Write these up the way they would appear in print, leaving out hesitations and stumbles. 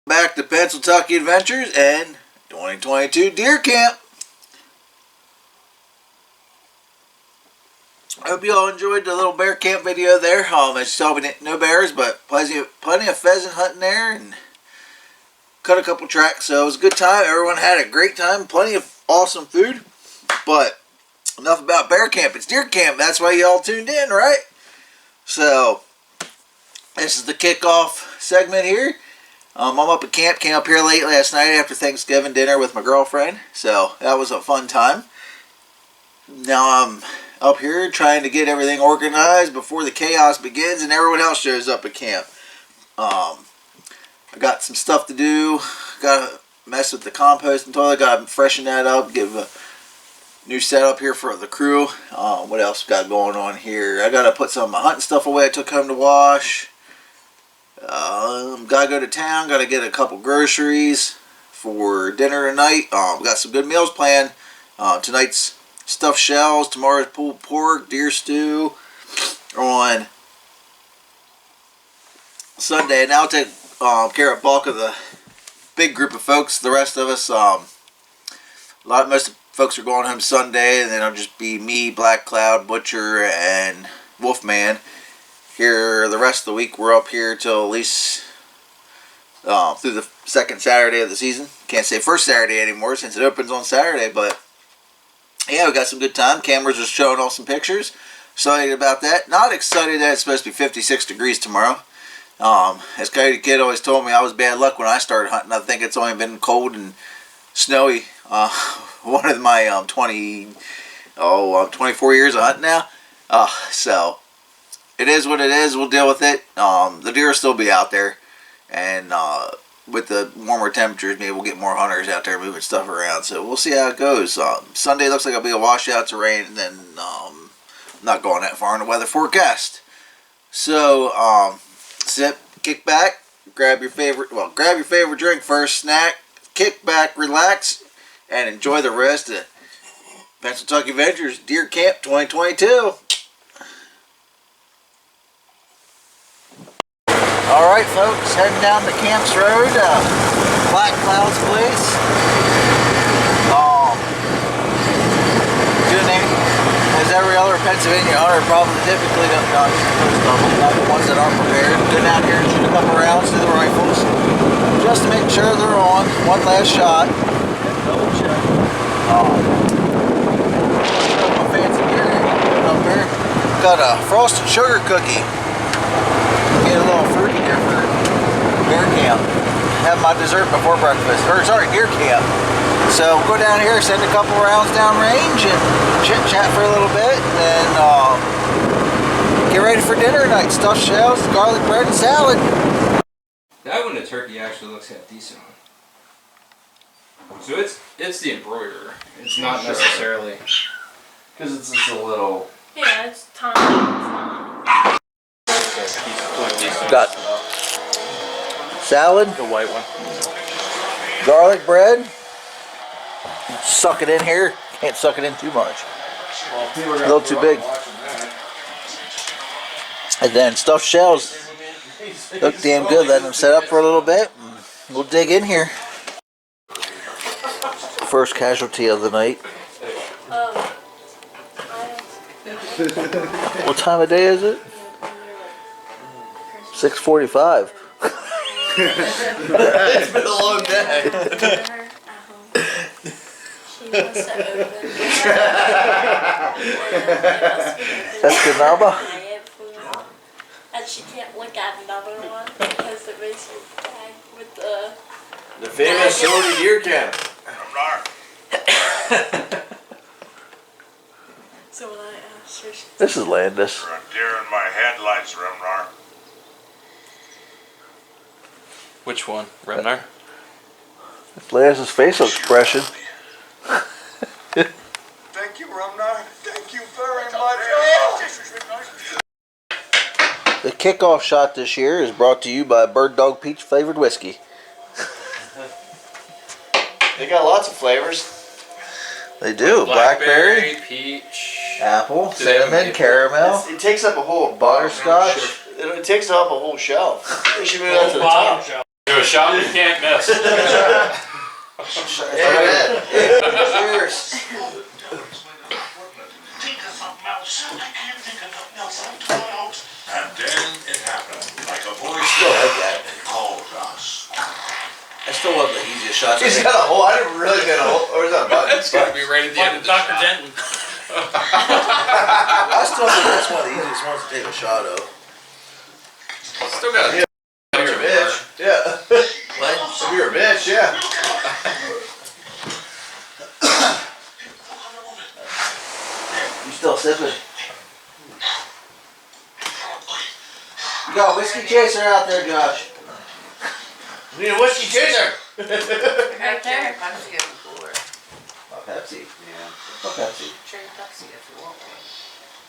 Back to Pennsyltucky Adventures and 2022 Deer Camp. I hope you all enjoyed the little bear camp video there. As you saw, we didn't, no bears, but plenty of pheasant hunting there, and cut a couple tracks. So it was a good time. Everyone had a great time. Plenty of awesome food. But enough about bear camp. It's deer camp. That's why you all tuned in, right? So this is the kickoff segment here. I'm up at camp. Came up here late last night after Thanksgiving dinner with my girlfriend. So that was a fun time. Now I'm up here trying to get everything organized before the chaos begins and everyone else shows up at camp. I got some stuff to do. Got to mess with the compost and toilet. Got to freshen that up. Give a new setup here for the crew. What else got going on here? I got to put some of my hunting stuff away I took home to wash. Gotta go to town. Gotta get a couple groceries for dinner tonight. Got some good meals planned. Tonight's stuffed shells. Tomorrow's pulled pork, deer stew. On Sunday, and I'll take care of bulk of the big group of folks. The rest of us, most folks are going home Sunday, and then it'll just be me, Black Cloud, Butcher, and Wolfman. Here, the rest of the week, we're up here till at least through the second Saturday of the season. Can't say first Saturday anymore since it opens on Saturday, but yeah, we got some good time. Cameras are showing off some pictures. Excited about that. Not excited that it's supposed to be 56 degrees tomorrow. As Coyote Kid always told me, I was bad luck when I started hunting. I think it's only been cold and snowy. One of my 24 years of hunting now. So it is what it is. We'll deal with it. The deer will still be out there, and with the warmer temperatures, maybe we'll get more hunters out there moving stuff around. So we'll see how it goes. Sunday looks like it'll be a washout to rain, and then not going that far in the weather forecast. So sit, kick back, grab your favorite drink first, snack, kick back, relax, and enjoy the rest of Pennsyltucky Adventures Deer Camp 2022. Alright folks, heading down the Camps Road, Black Cloud's place. Doing as every other Pennsylvania hunter probably typically not the ones that aren't prepared. Go down here and shoot a couple rounds to the rifles just to make sure they're on. One last shot. Double check. My fancy gear up here. Got a frosted sugar cookie. Get a little fruity here for deer camp. Have my dessert before breakfast. Or sorry, deer camp. So we'll go down here, send a couple rounds downrange, and chit chat for a little bit, and then get ready for dinner tonight. Stuffed shells, garlic bread, and salad. That one, the turkey actually looks half decent. So it's the embroiderer. It's not necessarily because it's just a little. Yeah, it's tiny. Got salad, The white one. garlic bread. Suck it in here. Can't suck it in too much. A little too big. And then stuffed shells. Look damn good. Let them set up for a little bit. We'll dig in here. First casualty of the night. What time of day is it? 6:45. It's been a long day. That's good, Nalba. And she can't look at another one because it makes her gag with the famous Sony Deer Camp. So when I asked her, she This is Landis. A deer in my headlights, Remnar. Which one? Remnar? Landis' facial expression. Thank you, Remnar. Thank you very much. The kickoff shot this year is brought to you by Bird Dog Peach flavored whiskey. They got lots of flavors. They do. Blackberry, peach, apple, cinnamon, caramel, It takes up a whole butterscotch. It takes up a whole shelf. They should move that to the top. Do a shot you can't miss. Amen. Cheers. And then it happened, like a voice Still like that. called us. That's still one of the easiest shots. He's got a hole. I didn't realize he had a hole. Or is that a button? It's gonna be right at the end of the Dr. shot. Denton. I still think that's one of the easiest ones to take a shot of. Still got it. If you're a bitch. Yeah. What? If you're a bitch, yeah. You still sipping? You got a whiskey chaser out there, Josh. We need a whiskey chaser. Right there. I'm just getting cooler. A Pepsi. Yeah. A Pepsi. Cherry Pepsi if you want one.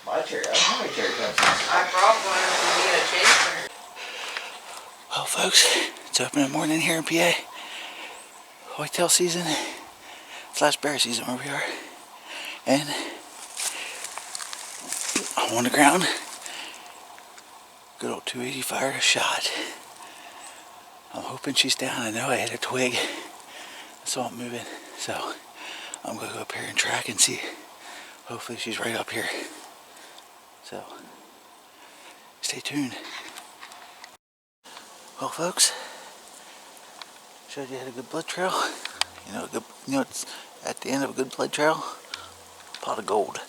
My cherry. I don't have any cherry Pepsi. I brought one if you need a chaser. Well, folks, it's opening morning here in PA. Whitetail season / bear season where we are. And I'm on the ground. Good old 280 fired a shot. I'm hoping she's down. I know I hit a twig. I saw it moving. So I'm going to go up here and track and see. Hopefully she's right up here. So stay tuned. Well, folks, showed you I had a good blood trail. You know, it's at the end of a good blood trail, pot of gold.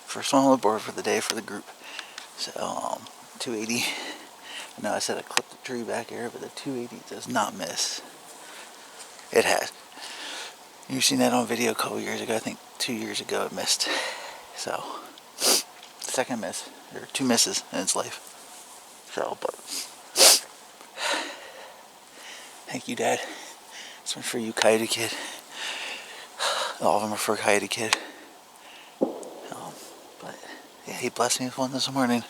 First one on the board for the day for the group. So 280. I know I said I clipped the tree back here, but the 280 does not miss. It has. You've seen that on video a couple years ago. I think 2 years ago it missed. So second miss, or 2 misses in its life. So, but thank you, Dad. This one's for you, Coyote Kid. All of them are for Coyote Kid. But yeah, he blessed me with one this morning.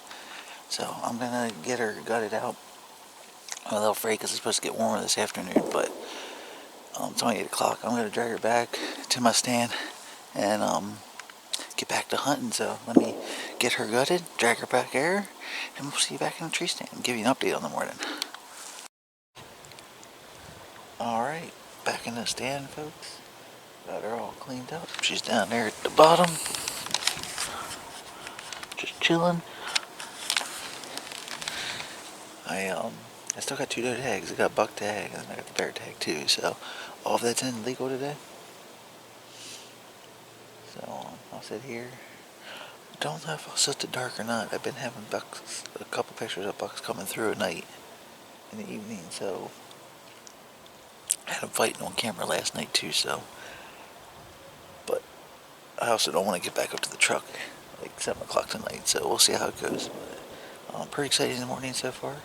So I'm gonna get her gutted out. I'm a little afraid because it's supposed to get warmer this afternoon, but it's only 8 o'clock. I'm gonna drag her back to my stand and get back to hunting. So let me get her gutted, drag her back here, and we'll see you back in the tree stand and give you an update on the morning. Alright, back in the stand, folks. Got her all cleaned up. She's down there at the bottom. Just chilling. I still got 2 doe tags. I got a buck tag and I got the bear tag too. So all of that's in legal today. So I'll sit here. Don't know if I'll sit it dark or not. I've been having bucks, a couple pictures of bucks coming through at night, in the evening. So I had them fighting on camera last night too. So, but I also don't want to get back up to the truck like 7 o'clock tonight. So we'll see how it goes. But I'm pretty excited in the morning so far.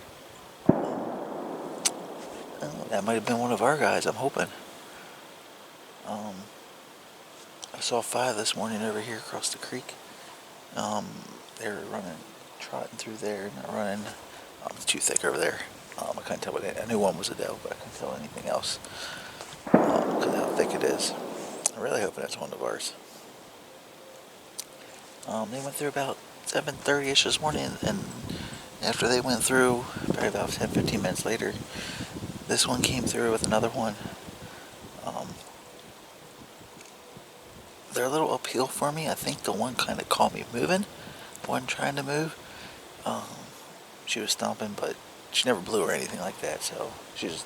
That might have been one of our guys, I'm hoping. I saw 5 this morning over here across the creek. They were trotting through there, and they're running. It's too thick over there. I couldn't tell what I knew one was a doe, but I couldn't tell anything else because of how thick it is. I'm really hoping it's one of ours. They went through about 7:30ish this morning, and after they went through, probably about 10-15 minutes later, this one came through with another one. They're a little uphill for me. I think the one kind of caught me moving. One trying to move. She was stomping, but she never blew or anything like that. So she just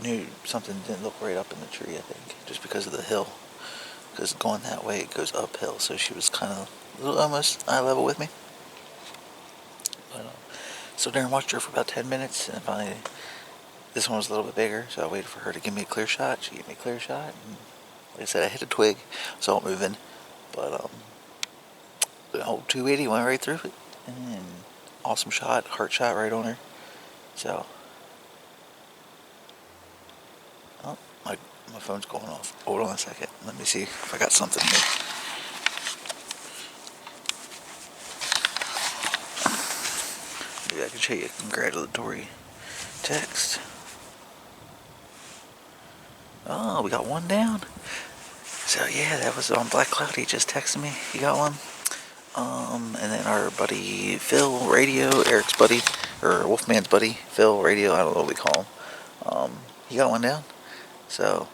knew something didn't look right up in the tree, I think, just because of the hill. Because going that way, it goes uphill. So she was kind of a little almost eye level with me. But, so Darren watched her for about 10 minutes, and finally, this one was a little bit bigger, so I waited for her to give me a clear shot. She gave me a clear shot, and like I said, I hit a twig, saw it moving, but the whole 280 went right through it, and awesome shot, heart shot right on her. So, oh, my phone's going off. Hold on a second, let me see if I got something here. Maybe I can show you a congratulatory text. Oh, we got one down. So yeah, that was on Black Cloud. He just texted me. He got one. And then our buddy Phil, Radio, Eric's buddy, or Wolfman's buddy, Phil Radio, I don't know what we call him. He got one down. So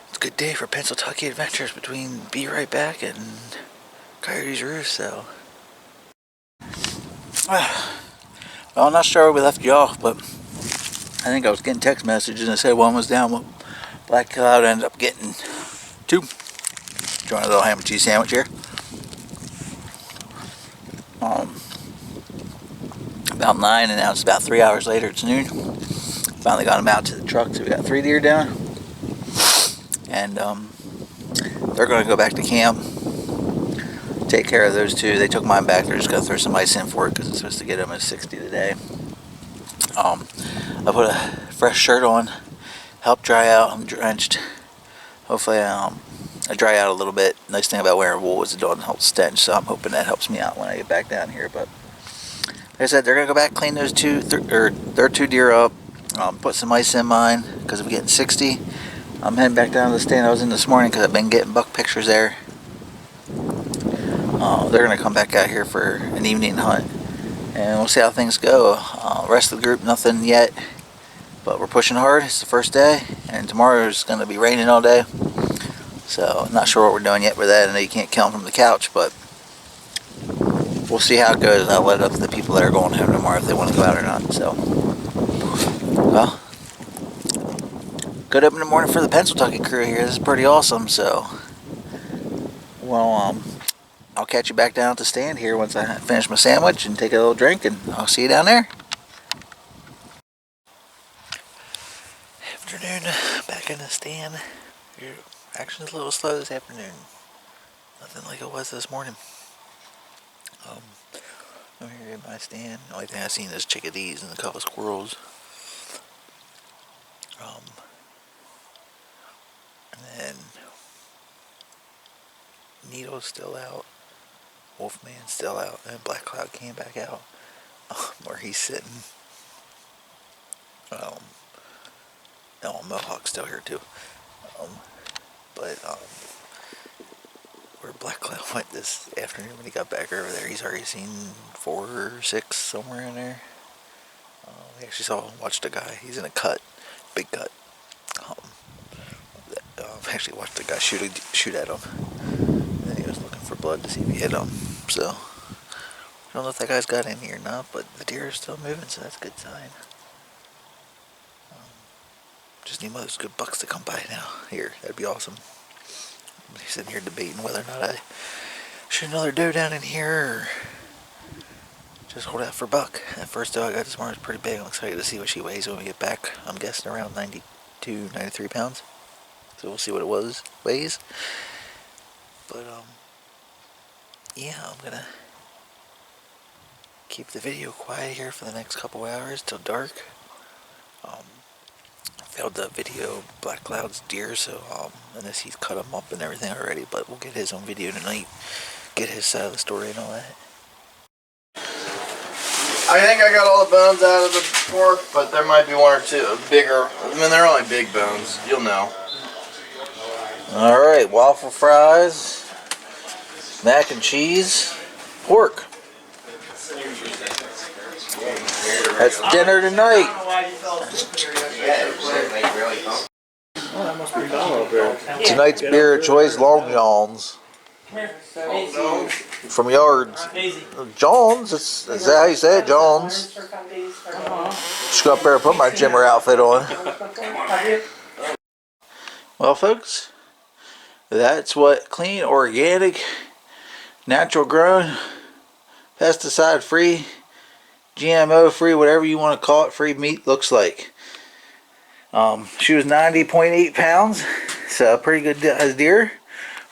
it's a good day for Pennsyltucky adventures between Be Right Back and Coyote's Roost. So well, I'm not sure where we left you off, but I think I was getting text messages and it said one was down. Black Cloud ended up getting 2. Enjoying a little ham and cheese sandwich here. About 9, and now it's about 3 hours later. It's noon. Finally got them out to the truck, so we got 3 deer down, and they're going to go back to camp. Take care of those 2. They took mine back. They're just going to throw some ice in for it because it's supposed to get them at 60 today. I put a fresh shirt on, helped dry out. I'm drenched. Hopefully, I dry out a little bit. Nice thing about wearing wool is it doesn't help stench, so I'm hoping that helps me out when I get back down here. But like I said, they're gonna go back, clean those their 2 deer up, put some ice in mine because we're getting 60. I'm heading back down to the stand I was in this morning because I've been getting buck pictures there. They're gonna come back out here for an evening hunt, and we'll see how things go. Rest of the group, nothing yet, but we're pushing hard. It's the first day, and tomorrow is gonna be raining all day. So I'm not sure what we're doing yet with that. I know you can't kill them from the couch, but we'll see how it goes. I'll let up the people that are going home tomorrow if they want to go out or not. So, well, good opening morning for the Pennsyltucky crew here. This is pretty awesome. So, well, I'll catch you back down at the stand here once I finish my sandwich and take a little drink, and I'll see you down there. Afternoon, back in the stand. Action's a little slow this afternoon. Nothing like it was this morning. I'm here in my stand. The only thing I've seen is chickadees and a couple of squirrels. And then Needle's still out. Wolfman's still out. And Black Cloud came back out. Where he's sitting. Mohawk's still here too. But where Black Cloud went this afternoon when he got back over there, he's already seen 4 or 6 somewhere in there. We actually watched a guy. He's in a cut, big cut. Actually watched a guy shoot at him, and he was looking for blood to see if he hit him. So I don't know if that guy's got any or not, but the deer are still moving, so that's a good sign. Just need one of those good bucks to come by now. Here, that'd be awesome. I'm sitting here debating whether or not I shoot another doe down in here or just hold out for buck. That first doe I got this morning was pretty big. I'm excited to see what she weighs when we get back. I'm guessing around 92, 93 pounds. So we'll see what it weighs. But yeah, I'm gonna keep the video quiet here for the next couple hours till dark. Failed to video Black Cloud's deer, so unless he's cut them up and everything already, but we'll get his own video tonight, get his side of the story and all that. I think I got all the bones out of the pork, but there might be 1 or 2 bigger. I mean, they're only big bones. You'll know. All right, waffle fries, mac and cheese, pork. That's dinner tonight. Tonight's beer of choice, Long John's. From Yards. John's? Is that how you say it? John's. Just go up there and put my Jimmer outfit on. Well, folks, that's what clean, organic, natural grown, pesticide free, GMO free, whatever you want to call it, free meat looks like. She was 90.8 pounds, so pretty good deer.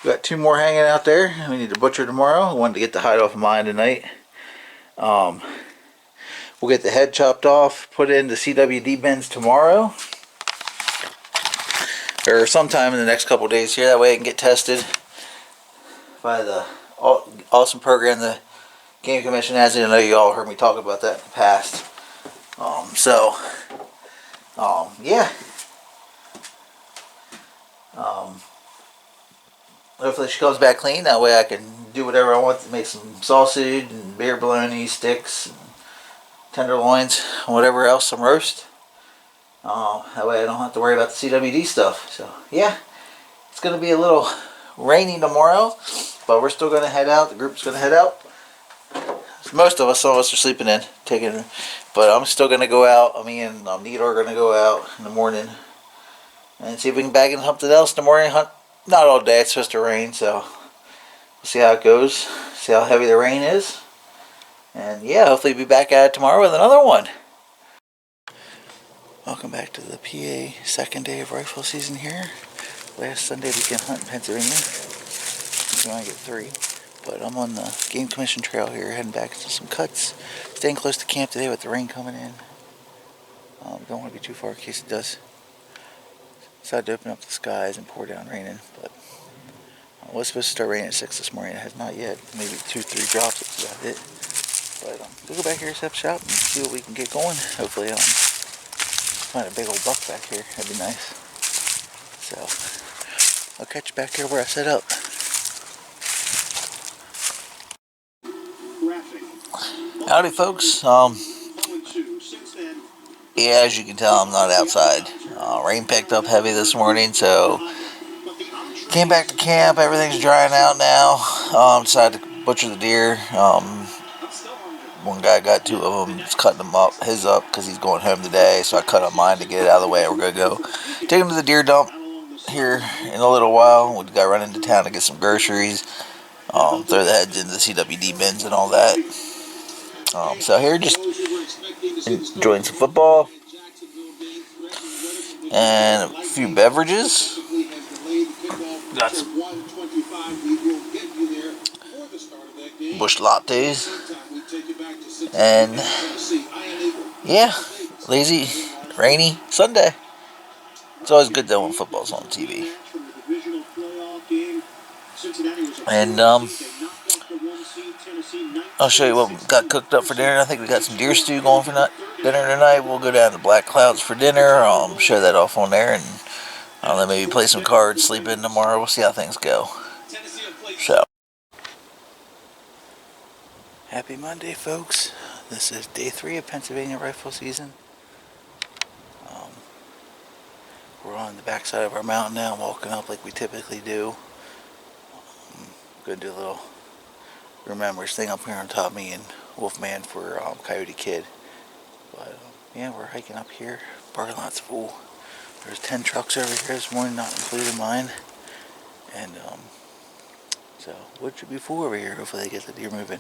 We got 2 more hanging out there. We need to butcher tomorrow. I wanted to get the hide off of mine tonight. We'll get the head chopped off, put it into CWD bins tomorrow, or sometime in the next couple days here. That way it can get tested by the awesome program the Game Commission has. I know you all heard me talk about that in the past. Yeah. Um, hopefully she comes back clean. That way I can do whatever I want to make some sausage and beer bologna, sticks, and tenderloins, and whatever else, some roast. That way I don't have to worry about the CWD stuff. So yeah, it's going to be a little rainy tomorrow, but we're still going to head out. The group's going to head out. Most of us, some of us are sleeping in, but I'm still going to go out. Me and Nita are going to go out in the morning and see if we can bag in something else in the morning. Hunt, not all day, it's supposed to rain, so we'll see how it goes, see how heavy the rain is. And yeah, hopefully be back at it tomorrow with another one. Welcome back to the PA second day of rifle season here. Last Sunday we can hunt in Pennsylvania. We want to get 3. But I'm on the Game Commission trail here, heading back to some cuts. Staying close to camp today with the rain coming in. Don't want to be too far in case it does decide to open up the skies and pour down raining. But it was supposed to start raining at 6 this morning. It has not yet. Maybe 2-3 drops, that's about it. But we'll go back here, set up shop, and see what we can get going. Hopefully find a big old buck back here. That'd be nice. So I'll catch you back here where I set up. Howdy folks, yeah, as you can tell I'm not outside. Rain picked up heavy this morning, so came back to camp, everything's drying out now. Decided to butcher the deer. One guy got 2 of them, just cutting them up, his up, because he's going home today, so I cut up mine to get it out of the way. We're going to go take him to the deer dump here in a little while. We got to run into town to get some groceries, throw the heads into the CWD bins and all that. So here, just enjoying some football and a few beverages. Got some bush lattes. And yeah, lazy, rainy Sunday. It's always good though when football's on TV. And I'll show you what we got cooked up for dinner. I think we got some deer stew going for dinner tonight. We'll go down to Black Clouds for dinner. Show that off on there, and then maybe play some cards, sleep in tomorrow. We'll see how things go. So, happy Monday, folks. This is day 3 of Pennsylvania rifle season. We're on the backside of our mountain now, walking up like we typically do. Gonna do a little remembrance thing up here on top of me and Wolfman for Coyote Kid. But yeah, we're hiking up here. Parking lot's full. There's 10 trucks over here this morning, not including mine. And so wood should be full over here. Hopefully they get the deer moving.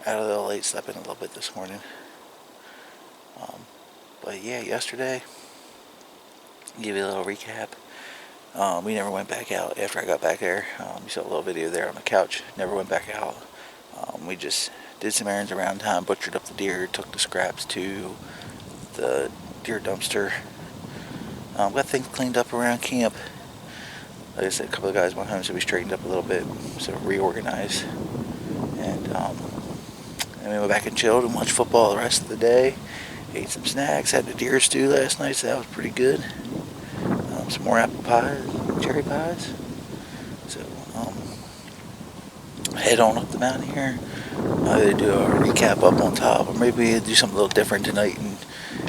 Out of the late, slept in a little bit this morning. But yeah, yesterday, give you a little recap. We never went back out after I got back there. You saw a little video there on the couch. Never went back out. We just did some errands around town, butchered up the deer, took the scraps to the deer dumpster. Got things cleaned up around camp. Like I said, a couple of guys went home, so we straightened up a little bit, so reorganized. And we went back and chilled and watched football the rest of the day. Ate some snacks, had the deer stew last night, so that was pretty good. Some more apple pies, cherry pies. So, head on up the mountain here. Either do a recap up on top, or maybe do something a little different tonight and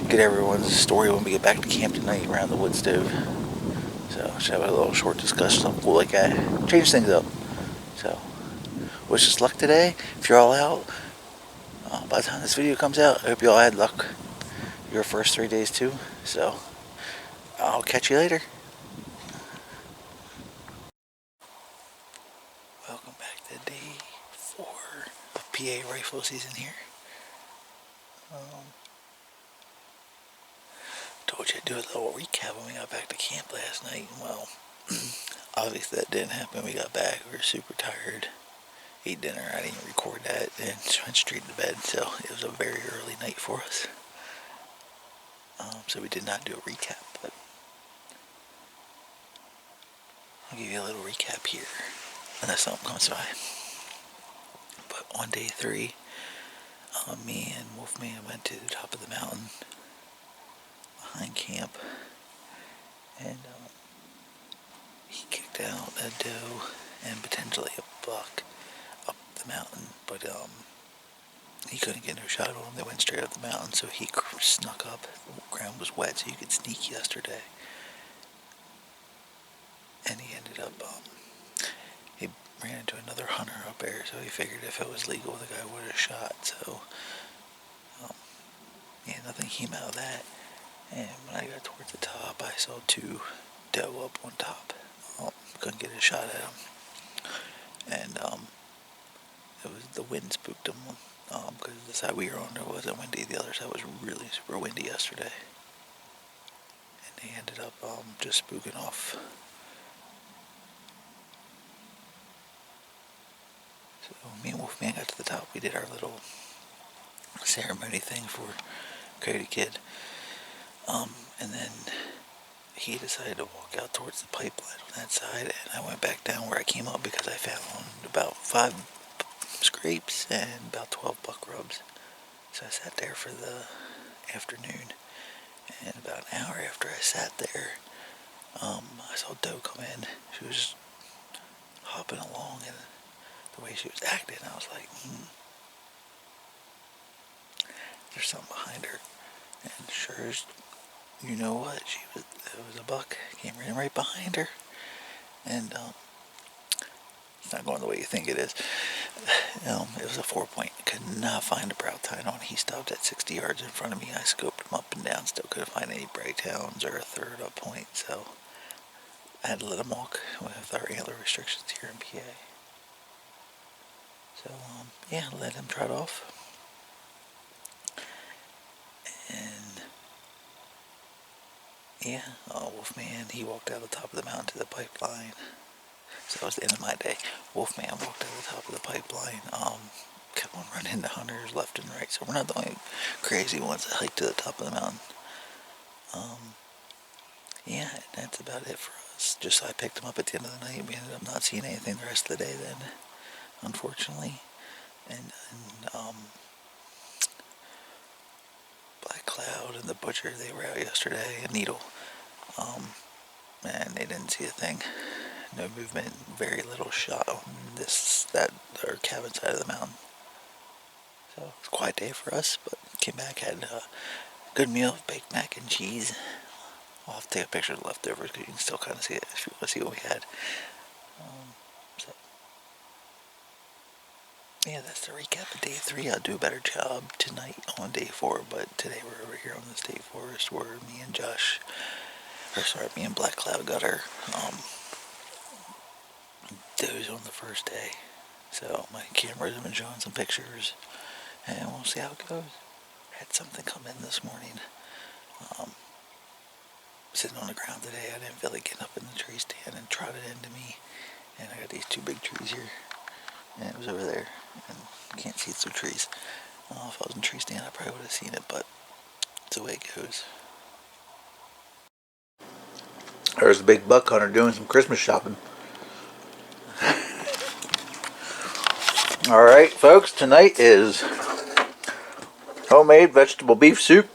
get everyone's story when we get back to camp tonight around the wood stove. So, I should have a little short discussion, something cool like that. Change things up. So, wish us luck today. If you're all out, by the time this video comes out, I hope you all had luck your first 3 days too. So, I'll catch you later. Welcome back to day 4 of PA rifle season here. Told you I'd do a little recap when we got back to camp last night. Well, obviously that didn't happen. We got back, we were super tired. Ate dinner, I didn't record that, and went straight to bed. So it was a very early night for us. So we did not do a recap, but I'll give you a little recap here, unless something comes by. But on day 3, me and Wolfman went to the top of the mountain behind camp, and he kicked out a doe and potentially a buck up the mountain, but he couldn't get no shot on him. They went straight up the mountain, so he snuck up. The ground was wet, so you could sneak yesterday. And he ended up, he ran into another hunter up there, so he figured if it was legal, the guy would have shot. So, yeah, nothing came out of that. And when I got towards the top, I saw two doe up on top. Couldn't get a shot at them. And it was the wind spooked them. Because the side we were on there wasn't windy. The other side was really super windy yesterday. And they ended up just spooking off. So me and Wolfman got to the top. We did our little ceremony thing for Cody Kid. And then he decided to walk out towards the pipeline on that side, and I went back down where I came up because I found about 5 scrapes and about 12 buck rubs. So I sat there for the afternoon, and about an hour after I sat there, I saw doe come in. She was just hopping along, and the way she was acting, I was like, there's something behind her. And sure as you know what, it was a buck, came right behind her, and it's not going the way you think it is. It was a 4-point, could not find a brow tine on. He stopped at 60 yards in front of me. I scoped him up and down, still couldn't find any bright hounds or a third up point, so I had to let him walk with our antler restrictions here in PA. So, yeah, let him trot off. And yeah, Wolfman, he walked out the top of the mountain to the pipeline. So that was the end of my day. Wolfman walked out the top of the pipeline, kept on running into hunters left and right. So we're not the only crazy ones that hike to the top of the mountain. Yeah, and that's about it for us. Just I picked him up at the end of the night. We ended up not seeing anything the rest of the day then, unfortunately. And Black Cloud and the Butcher, they were out yesterday, and Needle. And they didn't see a thing. No movement, very little shot on our cabin side of the mountain. So it was a quiet day for us, but came back, had a good meal of baked mac and cheese. I'll have to take a picture of the leftovers because you can still kind of see it if you want to see what we had. So yeah, that's the recap of day 3. I'll do a better job tonight on day 4, but today we're over here on the state forest where me and Black Cloud got our does on the first day. So my cameras have been showing some pictures, and we'll see how it goes. Had something come in this morning. Sitting on the ground today, I didn't feel like getting up in the tree stand and trot it into me. And I got these 2 big trees here, and it was over there, and you can't see through trees. If I was in a tree stand, I probably would have seen it, but it's the way it goes. There's the big buck hunter doing some Christmas shopping. Alright folks, tonight is homemade vegetable beef soup.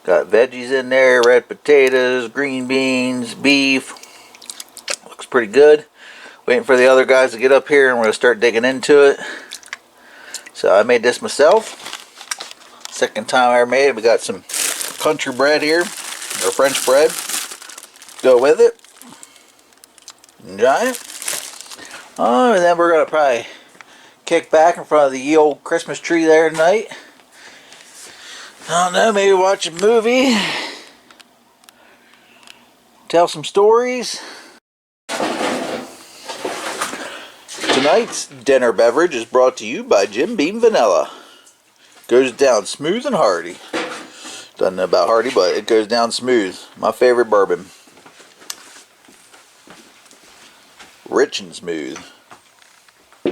Got veggies in there, red potatoes, green beans, beef. Looks pretty good. Waiting for the other guys to get up here and we're going to start digging into it. So I made this myself. Second time I ever made it. We got some country bread here, or French bread. Go with it. Enjoy it. Oh, and then we're going to probably kick back in front of the old Christmas tree there tonight. I don't know, maybe watch a movie. Tell some stories. Tonight's dinner beverage is brought to you by Jim Beam Vanilla. Goes down smooth and hearty. Doesn't know about hearty, but it goes down smooth. My favorite bourbon. Rich and smooth. I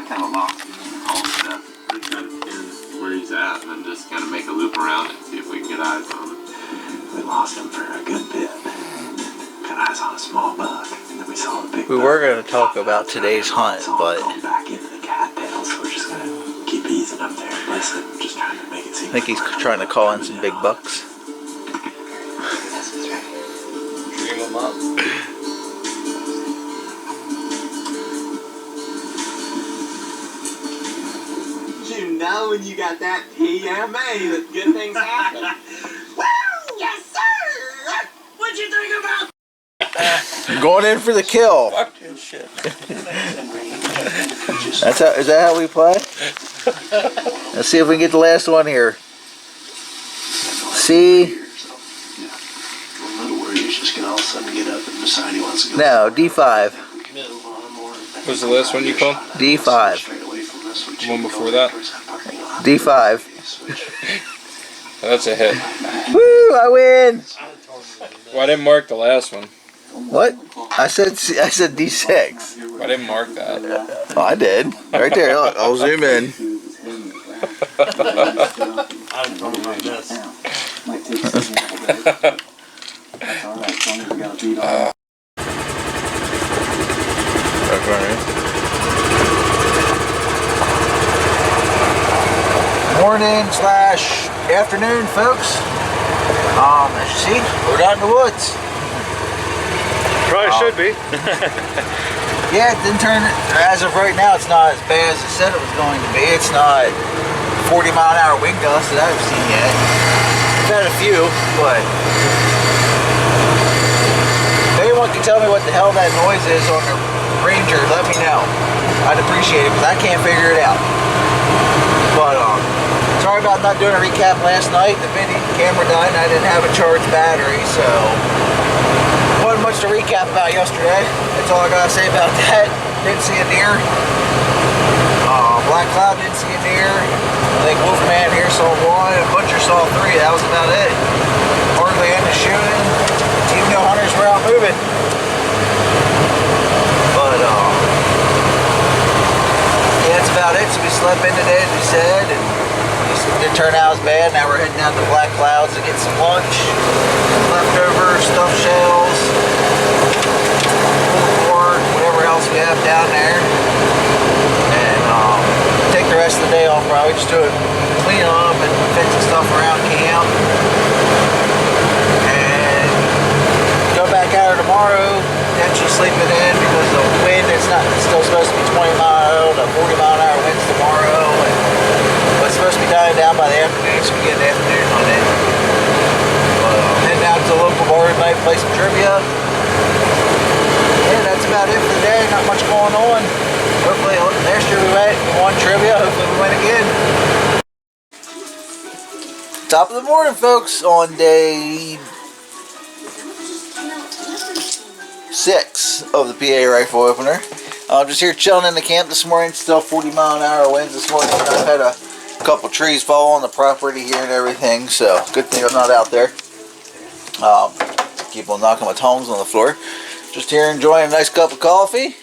kind of lost him all stuff. I'm trying to pin where he's at, and I'm just gonna make a loop around it, see if we can get eyes on him. We lost him for a good bit. Got eyes on a small buck, and then we saw the big. We were going to talk about today's hunt, but back into the cattail, so we're just gonna keep easing up there. Listen, just trying to make it seem. I think he's trying to call in some big bucks. up. You know when you got that PMA that good things happen. Yes, sir! What'd you think about? Going in for the kill. Fuck your shit. Is that how we play? Let's see if we can get the last one here. C. No, D5. What's the last one you called? D5. The one before that? D5. That's a hit. Woo! I win. Well, I didn't mark the last one. What? I said D6. Well, I didn't mark that. Oh, I did. Right there. Look, I'll zoom in. Morning / afternoon, folks. As you see, we're out in the woods. Probably should be. Yeah, it didn't turn, as of right now, it's not as bad as it said it was going to be. It's not 40-mile-an-hour wind gusts that I've seen yet. We've had a few, but if anyone can tell me what the hell that noise is on the Ranger, let me know. I'd appreciate it, because I can't figure it out. But, sorry about not doing a recap last night. The video camera died and I didn't have a charged battery, so wasn't much to recap about yesterday. That's all I gotta say about that. Didn't see a deer. Black Cloud didn't see a deer. I think Wolfman here saw one and Butcher saw three. That was about it. Hardly any shooting, even though hunters were out moving. But yeah, that's about it. So we slept in today, as we said, and it didn't turn out as bad. Now we're heading out to Black Clouds to get some lunch, leftover stuffed shells, pulled pork, whatever else we have down there, and take the rest of the day off. Probably just do it, clean up and fixing stuff around camp, and go back out here tomorrow. Potentially sleeping in because the wind is not. It's still supposed to be 20-mile to 40-mile-an-hour winds tomorrow, but it's supposed to be dying down by the afternoon, so we get an afternoon on it. But heading out to the local bar tonight, play some trivia. Yeah, that's about it for the day. Not much going on. Hopefully, last year we won trivia. Hopefully, we win again. Top of the morning, folks, on day 6 of the PA rifle opener. I'm just here chilling in the camp this morning. Still 40-mile-an-hour winds this morning. I've had a couple trees fall on the property here and everything, so good thing I'm not out there. Keep on knocking my tongs on the floor. Just here enjoying a nice cup of coffee.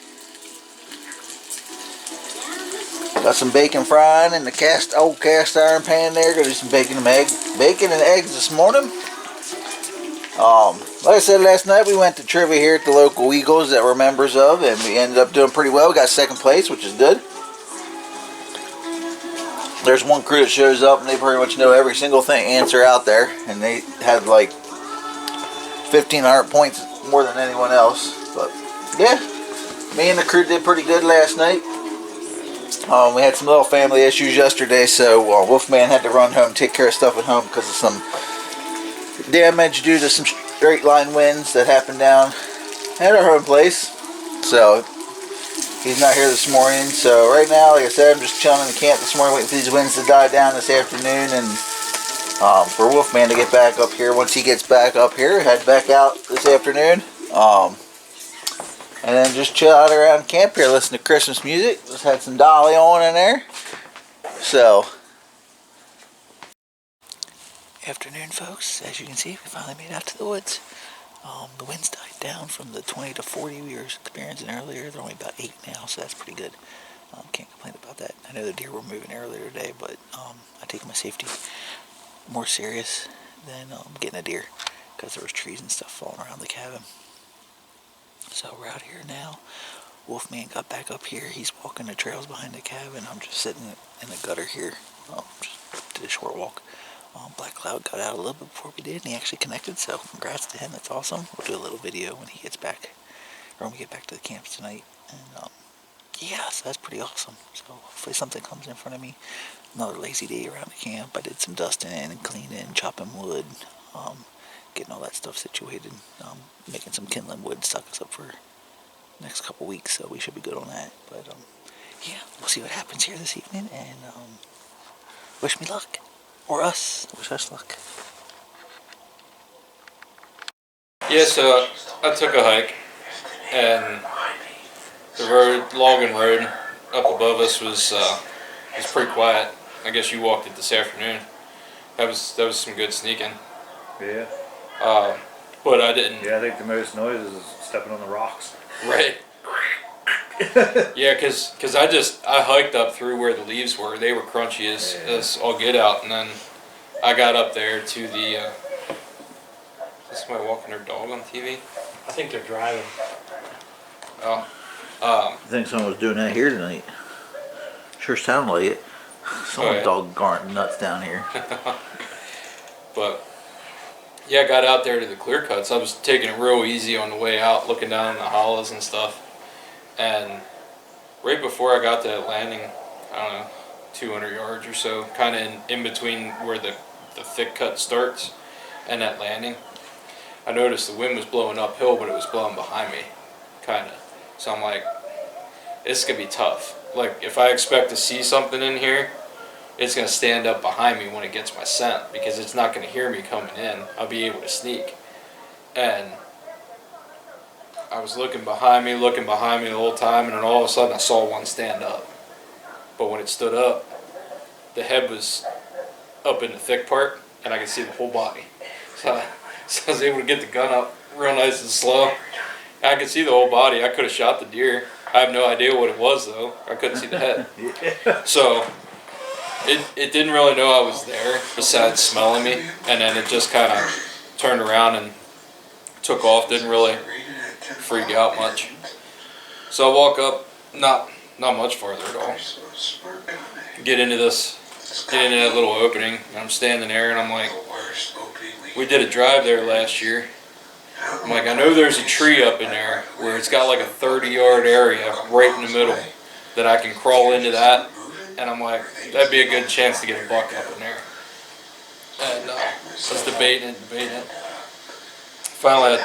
Got some bacon frying in the old cast iron pan there. Gonna do some bacon and eggs this morning. Like I said last night, we went to trivia here at the local Eagles that we're members of, and we ended up doing pretty well. We got second place, which is good. There's one crew that shows up and they pretty much know every single answer out there, and they had like 1,500 points more than anyone else. But yeah, me and the crew did pretty good last night. We had some little family issues yesterday, so Wolfman had to run home, take care of stuff at home because of some damage due to some straight line winds that happened down at our home place. So he's not here this morning. So right now, like I said, I'm just chilling in the camp this morning, waiting for these winds to die down this afternoon, and for Wolfman to get back up here. Once he gets back up here, head back out this afternoon, and then just chill out around camp here, listen to Christmas music. Just had some Dolly on in there. So afternoon, folks. As you can see, we finally made out to the woods. The winds died down from the 20 to 40 we were experiencing earlier. They're only about 8 now, so that's pretty good. Can't complain about that. I know the deer were moving earlier today, but I take my safety more serious than getting a deer because there was trees and stuff falling around the cabin. So we're out here now. Wolfman got back up here. He's walking the trails behind the cabin. I'm just sitting in the gutter here. Just did a short walk. Black Cloud got out a little bit before we did, and he actually connected, so congrats to him. That's awesome. We'll do a little video when he gets back, or when we get back to the camps tonight. And yeah, so that's pretty awesome. So hopefully something comes in front of me. Another lazy day around the camp. I did some dusting and cleaning, chopping wood, getting all that stuff situated, making some kindling wood, stock us up for next couple weeks, so we should be good on that. But yeah, we'll see what happens here this evening, and wish me luck. Or us. Wish us luck. Yeah, so I took a hike, and the road, logging road up above us was pretty quiet. I guess you walked it this afternoon. That was some good sneaking. Yeah. But I didn't. Yeah, I think the most noise is stepping on the rocks. Right. Yeah, cause I hiked up through where the leaves were. They were crunchy as all get out, and then I got up there to the. Is somebody walking their dog on TV? I think they're driving. Oh. I think someone was doing that here tonight. Sure sounded like it. Someone's dog garned nuts down here. But yeah, I got out there to the clear cuts. I was taking it real easy on the way out, looking down in the hollows and stuff. And right before I got to that landing, I don't know, 200 yards or so, kind of in between where the thick cut starts and that landing, I noticed the wind was blowing uphill, but it was blowing behind me, kind of. So I'm like, this could be tough. Like, if I expect to see something in here, it's going to stand up behind me when it gets my scent, because it's not going to hear me coming in. I'll be able to sneak. And I was looking behind me the whole time, and then all of a sudden I saw one stand up. But when it stood up, the head was up in the thick part, and I could see the whole body. So I was able to get the gun up real nice and slow. I could see the whole body. I could have shot the deer. I have no idea what it was, though. I couldn't see the head. So it didn't really know I was there, besides smelling me, and then it just kind of turned around and took off. Didn't really freak out much. So I walk up, not much farther at all. Get into that little opening, and I'm standing there, and I'm like, we did a drive there last year. I'm like, I know there's a tree up in there where it's got like a 30-yard area right in the middle that I can crawl into that, and I'm like, that'd be a good chance to get a buck up in there. And I was debating it. Finally,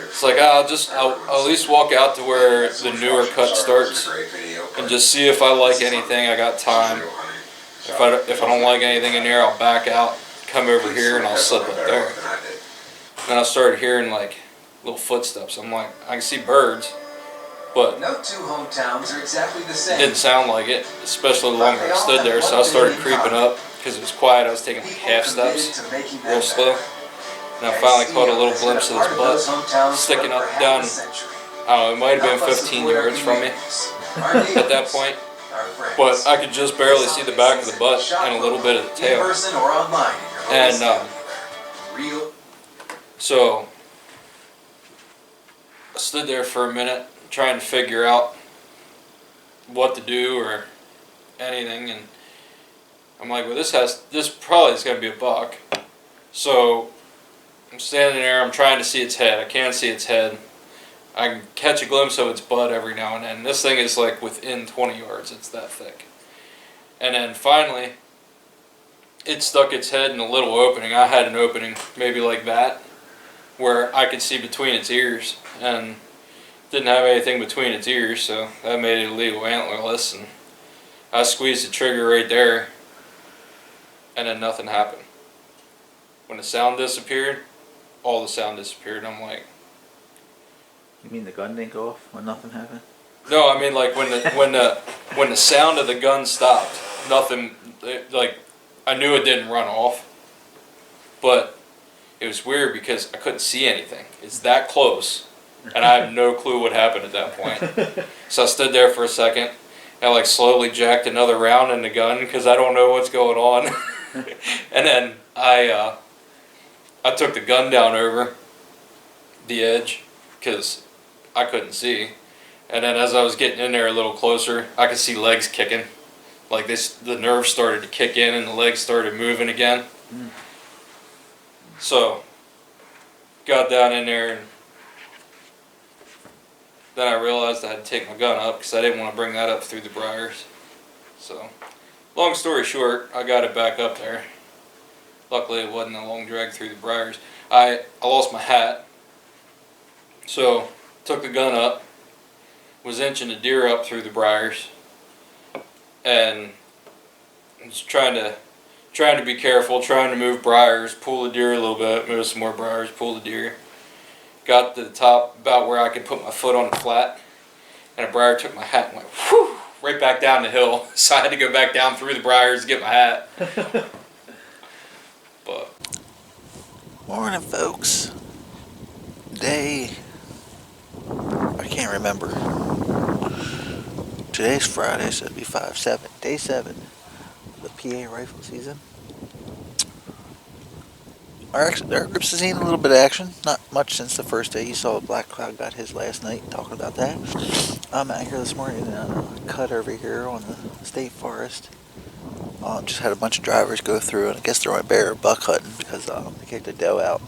it's like, I'll at least walk out to where the newer cut starts and just see if I like anything. I got time. If I don't like anything in there, I'll back out, come over here, and I'll slip up there. Then I started hearing like little footsteps. I'm like, I can see birds, but no two hometowns are exactly the it same. didn't sound like it, especially the longer I stood there. So I started creeping up because it was quiet. I was taking like half steps, real slow. And I finally caught a little glimpse of this butt sticking up down, I don't know, it might have been 15 yards from me at that point. But I could just barely see the back of the butt and a little bit of the tail. And so I stood there for a minute trying to figure out what to do or anything, and I'm like, well, this probably is going to be a buck. So I'm standing there, I'm trying to see its head. I can't see its head. I can catch a glimpse of its butt every now and then. This thing is like within 20 yards, it's that thick. And then finally, it stuck its head in a little opening. I had an opening maybe like that, where I could see between its ears, and didn't have anything between its ears, so that made it illegal antlerless, and I squeezed the trigger right there, and then nothing happened. When the sound disappeared, all the sound disappeared, and I'm like... You mean the gun didn't go off when nothing happened? No, I mean like when the sound of the gun stopped, nothing, like, I knew it didn't run off, but it was weird because I couldn't see anything. It's that close, and I have no clue what happened at that point. So I stood there for a second, and I like slowly jacked another round in the gun because I don't know what's going on. And then I took the gun down over the edge because I couldn't see. And then as I was getting in there a little closer, I could see legs kicking. Like the nerves started to kick in and the legs started moving again. So, got down in there, and then I realized I had to take my gun up because I didn't want to bring that up through the briars. So, long story short, I got it back up there. Luckily, it wasn't a long drag through the briars. I lost my hat, so took the gun up, was inching a deer up through the briars, and was trying to be careful, trying to move briars, pull the deer a little bit, move some more briars, pull the deer. Got to the top about where I could put my foot on the flat, and a briar took my hat and went whew, right back down the hill. So I had to go back down through the briars to get my hat. But Morning, folks. Day, I can't remember. Today's Friday, so it'd be 5/7. Day 7 of the PA rifle season. Our groups has seen a little bit of action. Not much since the first day. You saw Black Cloud got his last night, talking about that. I'm out here this morning in a cut over here on the state forest. Just had a bunch of drivers go through, and I guess they're on bear or buck hunting because they kicked a doe out.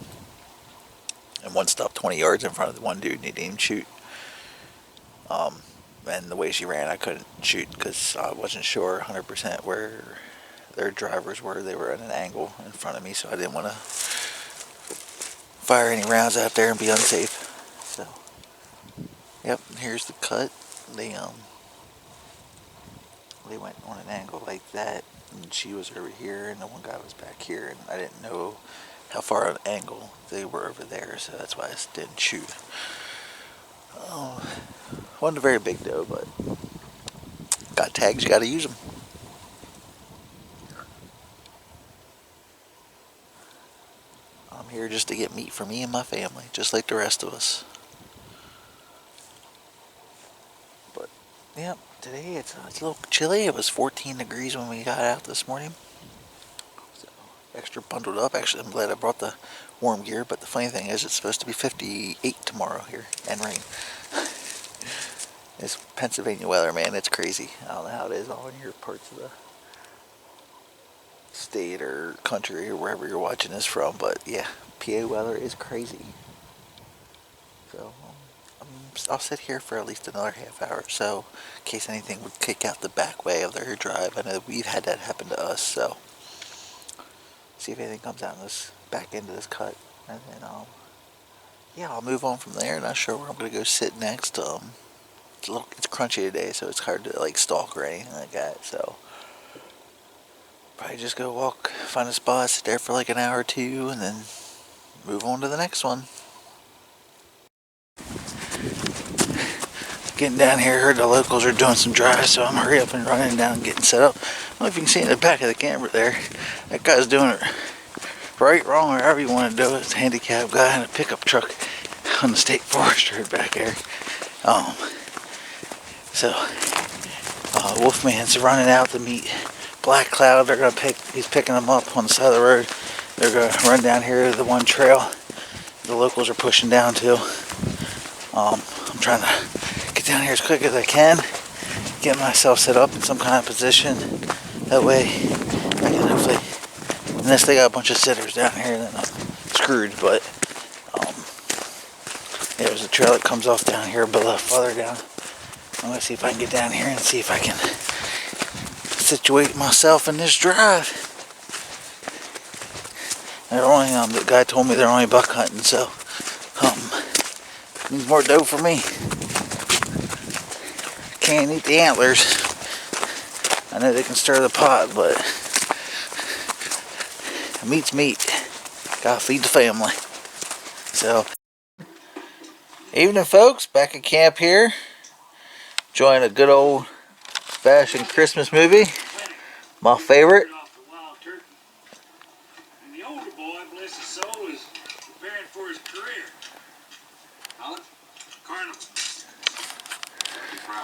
And one stopped 20 yards in front of the one dude and he didn't even shoot. And the way she ran, I couldn't shoot because I wasn't sure 100% where their drivers were. They were at an angle in front of me, so I didn't want to fire any rounds out there and be unsafe. So, yep, here's the cut. They went on an angle like that, and she was over here, and the one guy was back here, and I didn't know how far on angle they were over there, so that's why I didn't shoot. Wasn't a very big doe, but got tags, you gotta use them. I'm here just to get meat for me and my family, just like the rest of us. But, yeah, today it's a little chilly. It was 14 degrees when we got out this morning. So, extra bundled up. Actually, I'm glad I brought the warm gear, but the funny thing is it's supposed to be 58 tomorrow here, and rain. It's Pennsylvania weather, man. It's crazy. I don't know how it is all in your parts of the state or country or wherever you're watching this from, but yeah, PA weather is crazy. So I'll sit here for at least another half hour or so in case anything would kick out the back way of their drive. I know we've had that happen to us, so see if anything comes out in this back end of this cut, and then yeah, I'll move on from there. Not sure where I'm gonna go sit next. It's crunchy today, so it's hard to like stalk or anything like that. So probably just go walk, find a spot, sit there for like an hour or two, and then move on to the next one. Getting down here, heard the locals are doing some drives, so I'm hurry up and running down and getting set up. I don't know if you can see in the back of the camera there, that guy's doing it right, wrong, or however you want to do it. It's a handicapped guy in a pickup truck on the state forest road back there. So Wolfman's running out to meet Black Cloud. He's picking them up on the side of the road. They're gonna run down here to the one trail the locals are pushing down to. I'm trying to get down here as quick as I can, get myself set up in some kind of position. That way I can hopefully, unless they got a bunch of sitters down here, then I'm screwed. But there's a trail that comes off down here below, farther down. I'm going to see if I can get down here and see if I can situate myself in this drive. They're only, the guy told me they're only buck hunting, so needs more dough for me. Can't eat the antlers. I know they can stir the pot, but meat's meat. Gotta feed the family. So, evening, folks. Back at camp here. Enjoying a good old fashioned Christmas movie. My favorite. And the older boy, bless his soul, is preparing for his career. Carnival.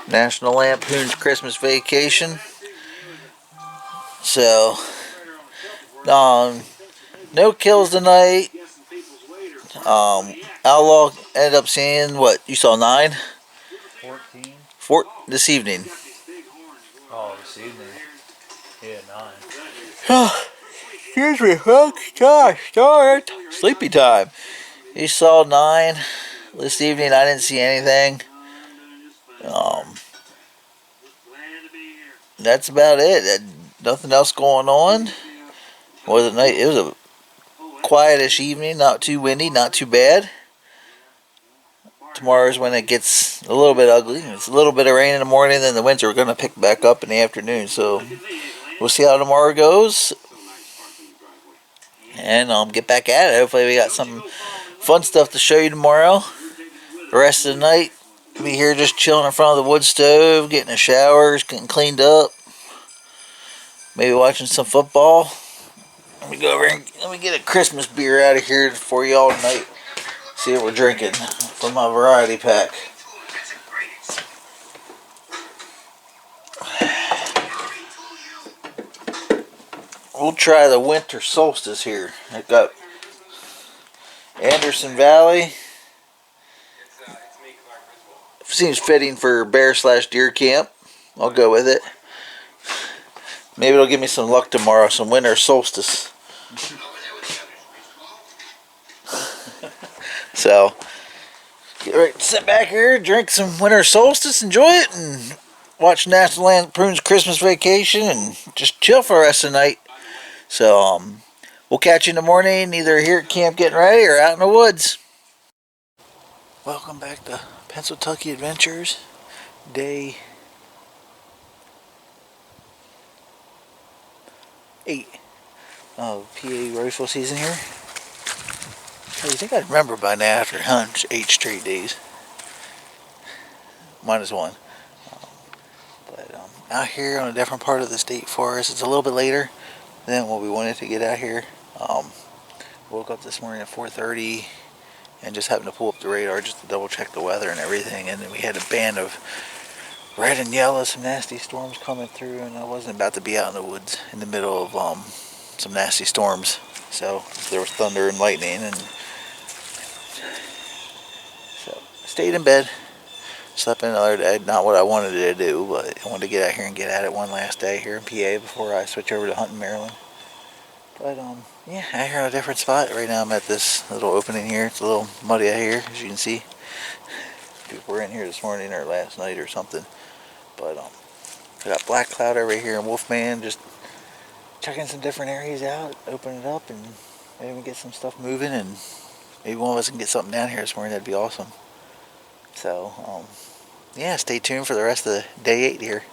National Lampoon's Christmas Vacation. So, no kills tonight. Outlaw ended up seeing what? You saw 9? 14? This evening. Oh, this evening. Yeah, 9. Excuse me, folks. Gosh, start. Sleepy time. You saw 9 this evening. I didn't see anything. That's about it. Nothing else going on. Was it night? It was a quietish evening. Not too windy. Not too bad. Tomorrow's when it gets a little bit ugly. It's a little bit of rain in the morning, then the winds are going to pick back up in the afternoon. So we'll see how tomorrow goes, and get back at it. Hopefully we got some fun stuff to show you tomorrow. The rest of the night, we'll be here just chilling in front of the wood stove, getting the showers, getting cleaned up, maybe watching some football. Let me go over and let me get a Christmas beer out of here for you all tonight. See what we're drinking from my variety pack. We'll try the winter solstice here. I've got Anderson Valley. Seems fitting for bear/deer camp. I'll go with it. Maybe it'll give me some luck tomorrow, some winter solstice. So, get ready to sit back here, drink some winter solstice, enjoy it, and watch National Lampoon's Christmas Vacation, and just chill for the rest of the night. So, we'll catch you in the morning, either here at camp getting ready or out in the woods. Welcome back to Pennsyltucky Adventures, day 8 of PA rifle season here. I think I remember by now after hunting 8 straight days. -1. But out here on a different part of the state forest. It's a little bit later than what we wanted to get out here. Woke up this morning at 4:30 and just happened to pull up the radar just to double check the weather and everything. And then we had a band of red and yellow, some nasty storms coming through, and I wasn't about to be out in the woods in the middle of some nasty storms. So there was thunder and lightning, and so I stayed in bed, slept in another day. Not what I wanted to do, but I wanted to get out here and get at it one last day here in PA before I switch over to hunting Maryland. But yeah, out here on a different spot. Right now I'm at this little opening here. It's a little muddy out here, as you can see. People were in here this morning or last night or something. But I got Black Cloud over here and Wolfman, just checking some different areas out, open it up, and maybe get some stuff moving, and maybe one of us can get something down here this morning. That'd be awesome. So yeah, stay tuned for the rest of the day 8 here.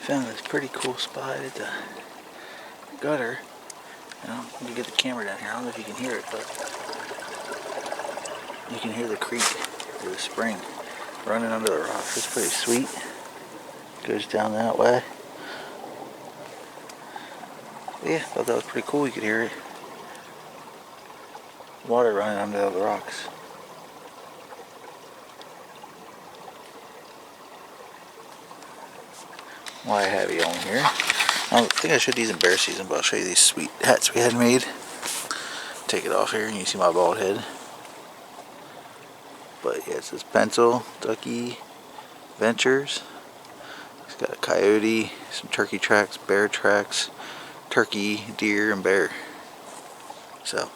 Found this pretty cool spot at the gutter. I'm going to get the camera down here. I don't know if you can hear it, but you can hear the creek or the spring running under the rocks. It's pretty sweet. Goes down that way. Yeah, thought that was pretty cool. You could hear it. Water running under the rocks. Why I have you on here. I think I showed these in bear season, but I'll show you these sweet hats we had made. Take it off here and you see my bald head. But yeah, it says Pennsyltucky Adventures. It's got a coyote, some turkey tracks, bear tracks, turkey, deer, and bear. So,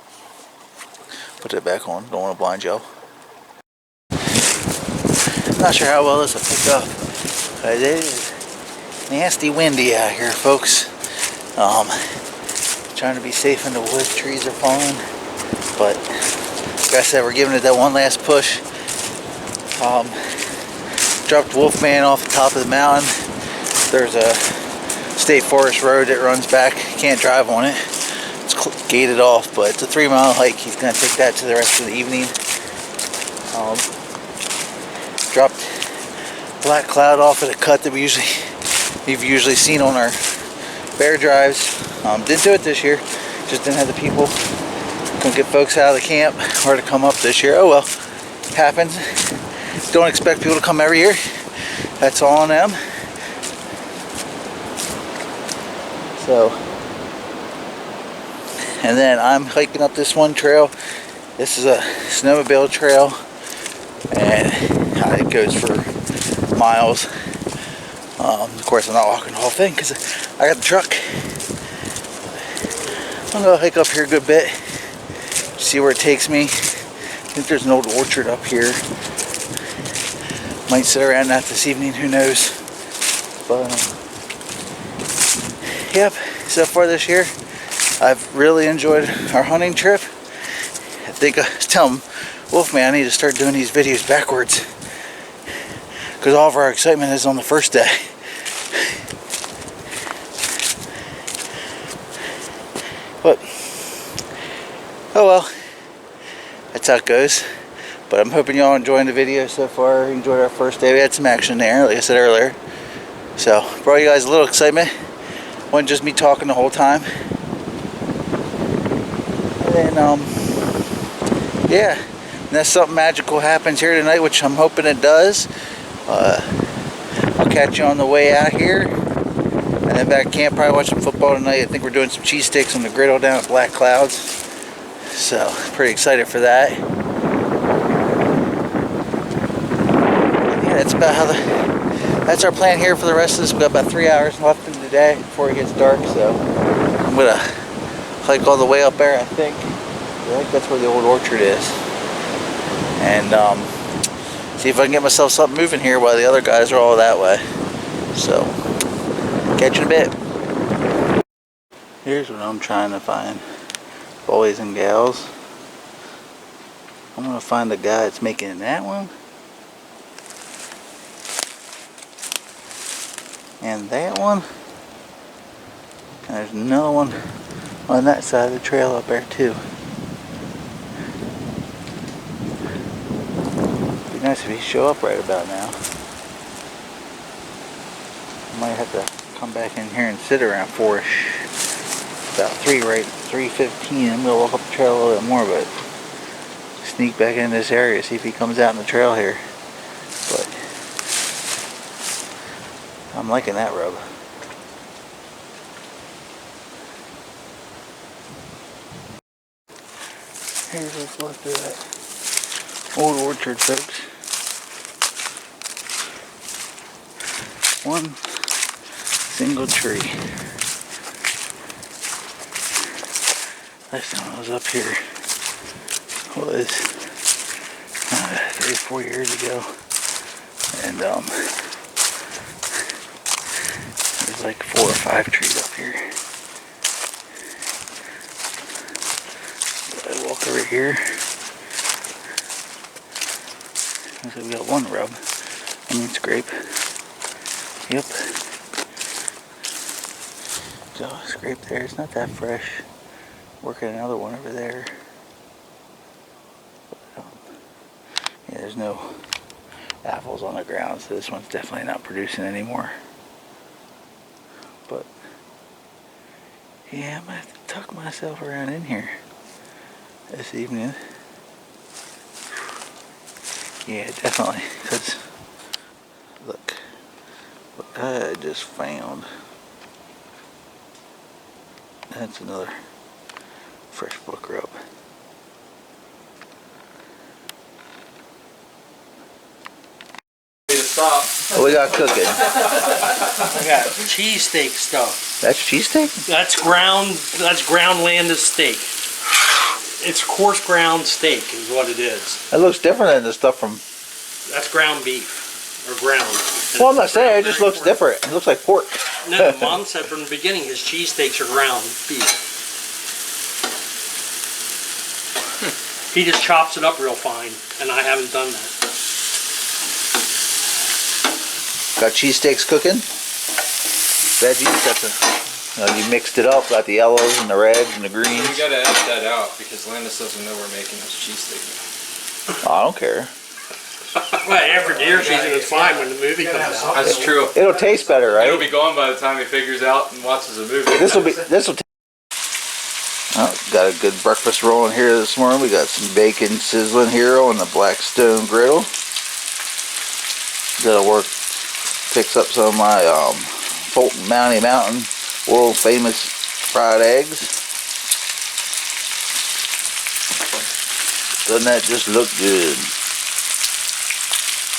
put that back on. Don't want to blind y'all. Not sure how well this will pick up, but it is nasty windy out here, folks. Trying to be safe in the woods. Trees are falling, but like I said, we're giving it that one last push. Dropped Wolfman off the top of the mountain. There's a state forest road that runs back. Can't drive on it. It's gated off, but it's a 3-mile hike. He's gonna take that to the rest of the evening. Dropped Black Cloud off at a cut that we've usually seen on our bear drives. Didn't do it this year. Just didn't have the people. Couldn't get folks out of the camp or to come up this year. Oh well, happens. Don't expect people to come every year. That's all on them. So, and then I'm hiking up this one trail. This is a snowmobile trail, and it goes for miles. Of course, I'm not walking the whole thing because I got the truck. I'm gonna hike up here a good bit, see where it takes me. I think there's an old orchard up here. Might sit around that this evening, who knows. But yep, so far this year, I've really enjoyed our hunting trip. I think I was telling Wolfman I need to start doing these videos backwards, because all of our excitement is on the first day. But, oh well, that's how it goes. But I'm hoping y'all enjoying the video so far. Enjoyed our first day. We had some action there, like I said earlier. So, brought you guys a little excitement. Wasn't just me talking the whole time. And then, yeah, unless something magical happens here tonight, which I'm hoping it does, I'll catch you on the way out here. And then back at camp, probably watch some football tonight. I think we're doing some cheesesteaks on the griddle down at Black Clouds. So, pretty excited for that. That's about how that's our plan here for the rest of this. We've got about 3 hours left in the day before it gets dark, so I'm gonna hike all the way up there. I think that's where the old orchard is, and see if I can get myself something moving here while the other guys are all that way. So catch you in a bit. Here's what I'm trying to find, boys and gals. I'm gonna find the guy that's making that one. And that one, and there's another one on that side of the trail up there too. Be nice if he show up right about now. Might have to come back in here and sit around 4-ish. About 3:15. I'm gonna walk up the trail a little bit more, but sneak back in this area, see if he comes out in the trail here. But I'm liking that rub. Here's what's left of that old orchard, folks. One single tree. Last time I was up here was 3 or 4 years ago, and there's like 4 or 5 trees up here. So I walk over here. So we got one rub. I mean scrape. Yep. So scrape there. It's not that fresh. Working another one over there. But, yeah, there's no apples on the ground, so this one's definitely not producing anymore. But yeah, I'm gonna have to tuck myself around in here this evening. Yeah, definitely, because look what I just found. That's another fresh book rub. What we got cooking? I got cheesesteak stuff. That's cheesesteak? That's ground Landis steak. It's coarse ground steak is what it is. That looks different than the stuff from... That's ground beef. Or ground. Well, I'm not saying, it just looks different. It looks like pork. No, Mom said from the beginning his cheesesteaks are ground beef. He just chops it up real fine, and I haven't done that. Got cheesesteaks cooking. Veggies. Got the, you mixed it up. Got the yellows and the reds and the greens. We gotta edit that out because Landis doesn't know we're making this cheesesteak. Oh, I don't care. Well, after deer season, it's fine when the movie comes out. That's true. It'll taste better, right? It'll be gone by the time he figures out and watches the movie. This will. Oh, got a good breakfast rolling here this morning. We got some bacon sizzling here on the Blackstone griddle. Gotta fix up some of my Fulton Mountie Mountain world famous fried eggs. Doesn't that just look good?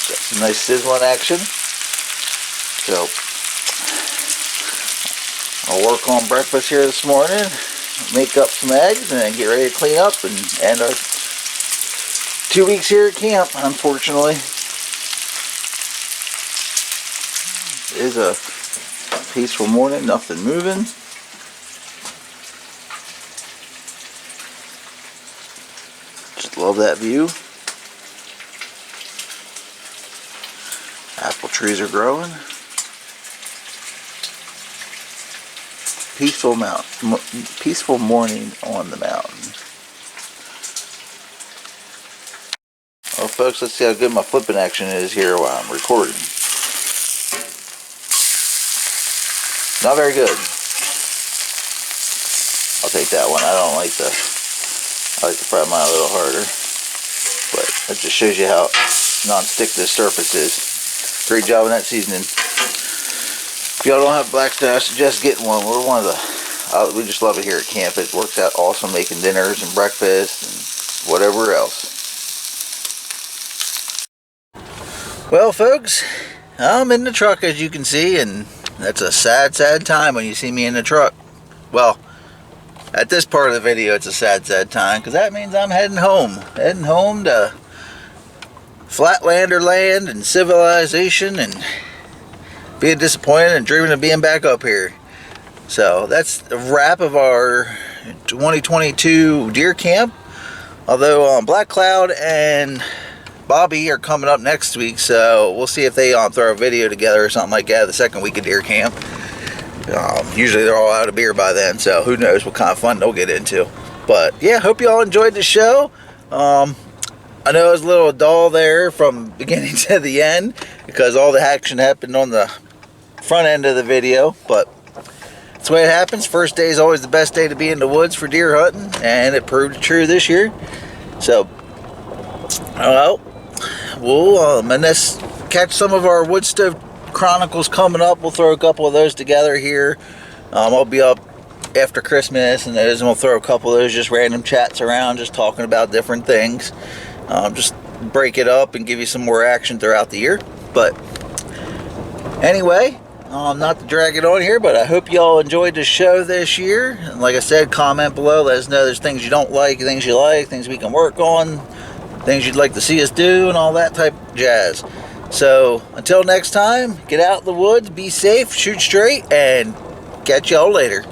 Got some nice sizzling action. So I'll work on breakfast here this morning, make up some eggs, and then get ready to clean up and end our 2 weeks here at camp, unfortunately. It is a peaceful morning, nothing moving. Just love that view. Apple trees are growing. Peaceful morning on the mountain. Well, folks, let's see how good my flipping action is here while I'm recording. Not very good. I'll take that one. I like to fry mine a little harder. But that just shows you how non-stick this surface is. Great job on that seasoning. If y'all don't have Blackstone, I suggest getting one. We're one of the, we just love it here at camp. It works out awesome making dinners and breakfast and whatever else. Well, folks, I'm in the truck as you can see, and that's a sad time when you see me in the truck. Well, at this part of the video, it's a sad time, because that means I'm heading home to Flatlander land and civilization, and being disappointed and dreaming of being back up here. So that's a wrap of our 2022 deer camp. Although Black Cloud and Bobby are coming up next week, so we'll see if they throw a video together or something like that the second week of deer camp. Usually they're all out of beer by then, so who knows what kind of fun they'll get into. But yeah, hope you all enjoyed the show. I know it was a little dull there from beginning to the end because all the action happened on the front end of the video, but that's the way it happens. First day is always the best day to be in the woods for deer hunting, and it proved true this year. So, well, we'll catch some of our Wood Stove Chronicles coming up. We'll throw a couple of those together here. I'll be up after Christmas, and we'll throw a couple of those just random chats around, just talking about different things. Just break it up and give you some more action throughout the year. But anyway, not to drag it on here, but I hope you all enjoyed the show this year. And like I said, comment below, let us know there's things you don't like, things you like, things we can work on, things you'd like to see us do, and all that type of jazz. So until next time, get out in the woods, be safe, shoot straight, and catch y'all later.